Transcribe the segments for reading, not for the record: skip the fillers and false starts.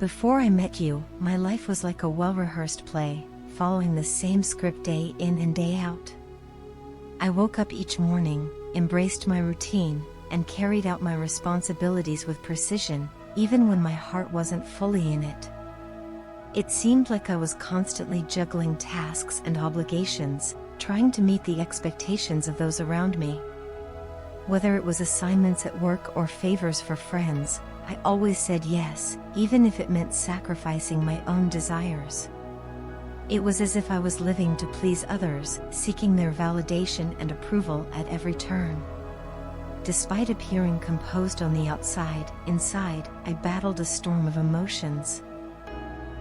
Before I met you, my life was like a well-rehearsed play, following the same script day in and day out. I woke up each morning, embraced my routine, and carried out my responsibilities with precision, even when my heart wasn't fully in it. It seemed like I was constantly juggling tasks and obligations, trying to meet the expectations of those around me. Whether it was assignments at work or favors for friends, I always said yes, even if it meant sacrificing my own desires. It was as if I was living to please others, seeking their validation and approval at every turn. Despite appearing composed on the outside, inside, I battled a storm of emotions.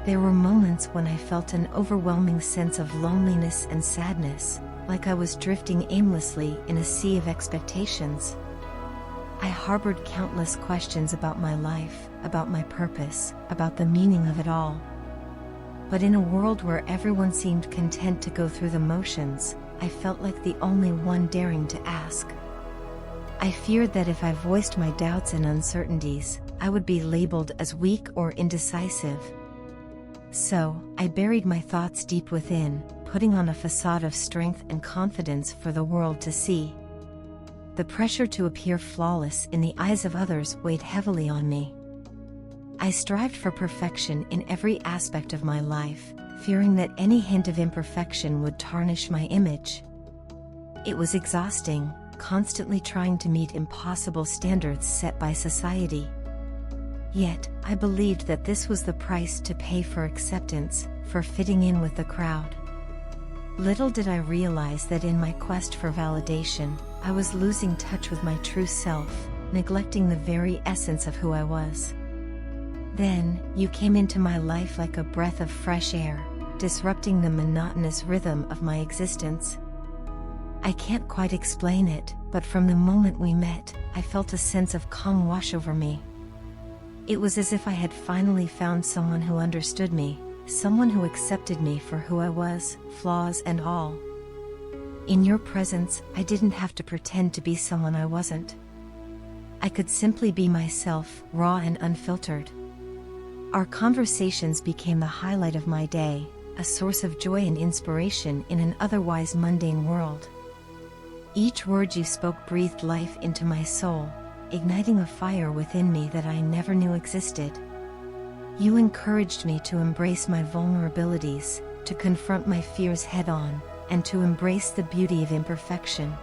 There were moments when I felt an overwhelming sense of loneliness and sadness, like I was drifting aimlessly in a sea of expectations. I harbored countless questions about my life, about my purpose, about the meaning of it all. But in a world where everyone seemed content to go through the motions, I felt like the only one daring to ask. I feared that if I voiced my doubts and uncertainties, I would be labeled as weak or indecisive. So, I buried my thoughts deep within, putting on a facade of strength and confidence for the world to see. The pressure to appear flawless in the eyes of others weighed heavily on me. I strived for perfection in every aspect of my life, fearing that any hint of imperfection would tarnish my image. It was exhausting, constantly trying to meet impossible standards set by society. Yet, I believed that this was the price to pay for acceptance, for fitting in with the crowd. Little did I realize that in my quest for validation, I was losing touch with my true self, neglecting the very essence of who I was. Then, you came into my life like a breath of fresh air, disrupting the monotonous rhythm of my existence. I can't quite explain it, but from the moment we met, I felt a sense of calm wash over me. It was as if I had finally found someone who understood me, someone who accepted me for who I was, flaws and all. In your presence, I didn't have to pretend to be someone I wasn't. I could simply be myself, raw and unfiltered. Our conversations became the highlight of my day, a source of joy and inspiration in an otherwise mundane world. Each word you spoke breathed life into my soul, igniting a fire within me that I never knew existed. You encouraged me to embrace my vulnerabilities, to confront my fears head-on, and to embrace the beauty of imperfection.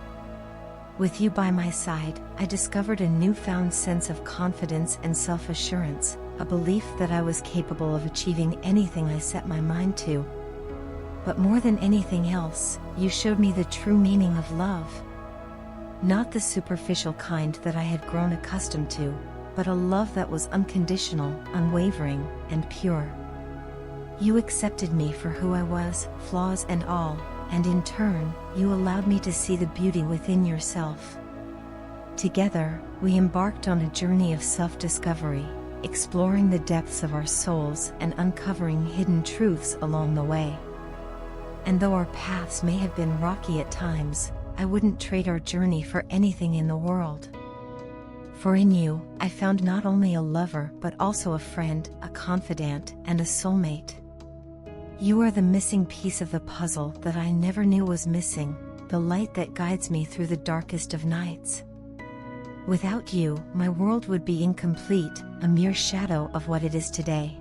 With you by my side, I discovered a newfound sense of confidence and self-assurance, a belief that I was capable of achieving anything I set my mind to. But more than anything else, you showed me the true meaning of love. Not the superficial kind that I had grown accustomed to, but a love that was unconditional, unwavering, and pure. You accepted me for who I was, flaws and all, and in turn, you allowed me to see the beauty within yourself. Together, we embarked on a journey of self-discovery, exploring the depths of our souls and uncovering hidden truths along the way. And though our paths may have been rocky at times, I wouldn't trade our journey for anything in the world. For in you, I found not only a lover but also a friend, a confidant, and a soulmate. You are the missing piece of the puzzle that I never knew was missing, the light that guides me through the darkest of nights. Without you, my world would be incomplete, a mere shadow of what it is today.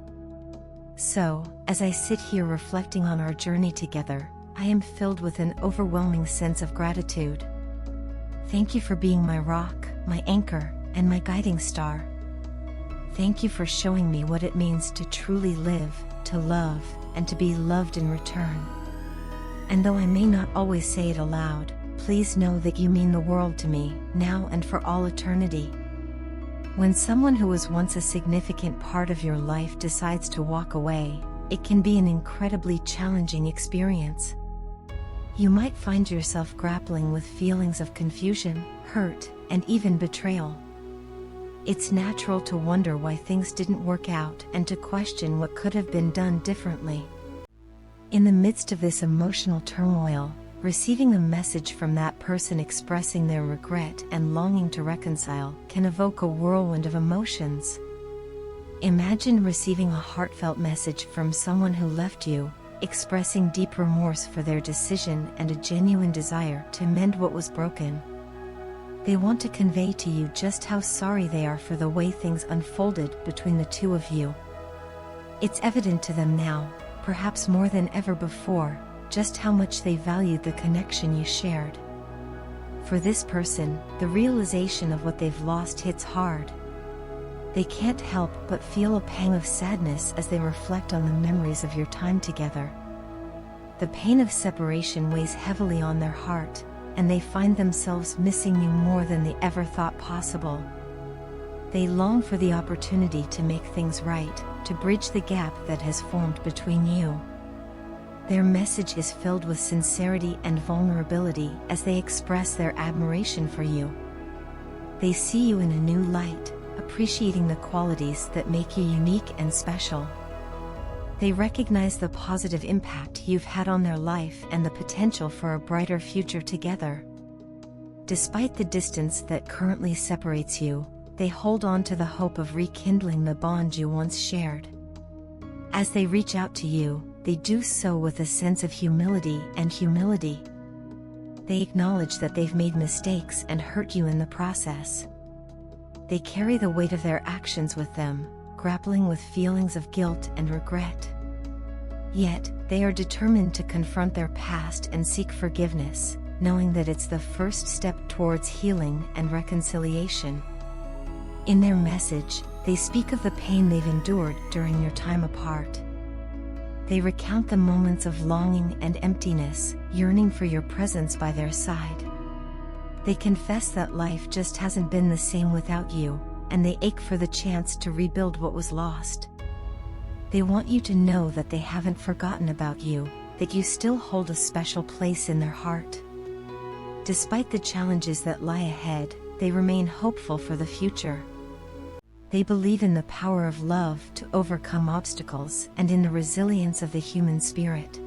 So, as I sit here reflecting on our journey together, I am filled with an overwhelming sense of gratitude. Thank you for being my rock, my anchor, and my guiding star. Thank you for showing me what it means to truly live, to love, and to be loved in return. And though I may not always say it aloud, please know that you mean the world to me, now and for all eternity. When someone who was once a significant part of your life decides to walk away, it can be an incredibly challenging experience. You might find yourself grappling with feelings of confusion, hurt, and even betrayal. It's natural to wonder why things didn't work out and to question what could have been done differently. In the midst of this emotional turmoil, receiving a message from that person expressing their regret and longing to reconcile can evoke a whirlwind of emotions. Imagine receiving a heartfelt message from someone who left you, expressing deep remorse for their decision and a genuine desire to mend what was broken. They want to convey to you just how sorry they are for the way things unfolded between the two of you. It's evident to them now, perhaps more than ever before, just how much they valued the connection you shared. For this person, the realization of what they've lost hits hard. They can't help but feel a pang of sadness as they reflect on the memories of your time together. The pain of separation weighs heavily on their heart, and they find themselves missing you more than they ever thought possible. They long for the opportunity to make things right, to bridge the gap that has formed between you. Their message is filled with sincerity and vulnerability as they express their admiration for you. They see you in a new light, appreciating the qualities that make you unique and special. They recognize the positive impact you've had on their life and the potential for a brighter future together. Despite the distance that currently separates you, they hold on to the hope of rekindling the bond you once shared. As they reach out to you, they do so with a sense of humility and humility. They acknowledge that they've made mistakes and hurt you in the process. They carry the weight of their actions with them, grappling with feelings of guilt and regret. Yet, they are determined to confront their past and seek forgiveness, knowing that it's the first step towards healing and reconciliation. In their message, they speak of the pain they've endured during your time apart. They recount the moments of longing and emptiness, yearning for your presence by their side. They confess that life just hasn't been the same without you, and they ache for the chance to rebuild what was lost. They want you to know that they haven't forgotten about you, that you still hold a special place in their heart. Despite the challenges that lie ahead, they remain hopeful for the future. They believe in the power of love to overcome obstacles and in the resilience of the human spirit.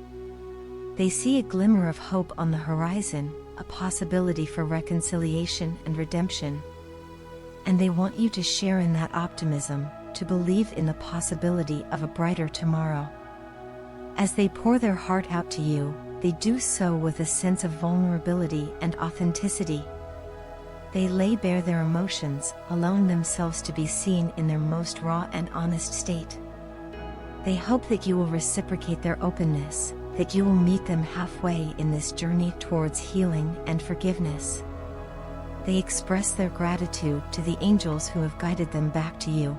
They see a glimmer of hope on the horizon, a possibility for reconciliation and redemption. And they want you to share in that optimism, to believe in the possibility of a brighter tomorrow. As they pour their heart out to you, they do so with a sense of vulnerability and authenticity. They lay bare their emotions, allowing themselves to be seen in their most raw and honest state. They hope that you will reciprocate their openness, that you will meet them halfway in this journey towards healing and forgiveness. They express their gratitude to the angels who have guided them back to you.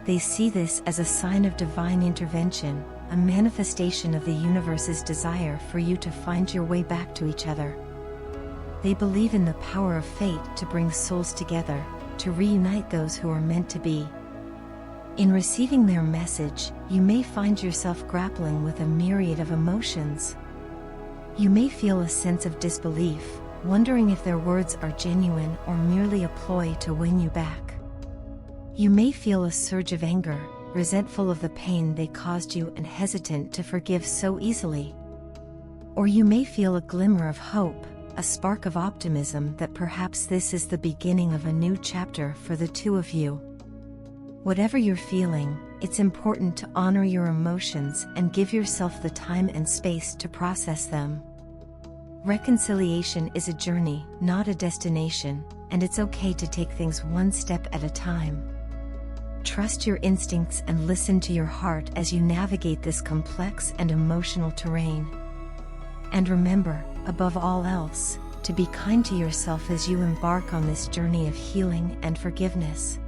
They see this as a sign of divine intervention, a manifestation of the universe's desire for you to find your way back to each other. They believe in the power of fate to bring souls together, to reunite those who are meant to be. In receiving their message, you may find yourself grappling with a myriad of emotions. You may feel a sense of disbelief, wondering if their words are genuine or merely a ploy to win you back. You may feel a surge of anger, resentful of the pain they caused you and hesitant to forgive so easily. Or you may feel a glimmer of hope, a spark of optimism that perhaps this is the beginning of a new chapter for the two of you. Whatever you're feeling, it's important to honor your emotions and give yourself the time and space to process them. Reconciliation is a journey, not a destination, and it's okay to take things one step at a time. Trust your instincts and listen to your heart as you navigate this complex and emotional terrain. And remember, above all else, to be kind to yourself as you embark on this journey of healing and forgiveness.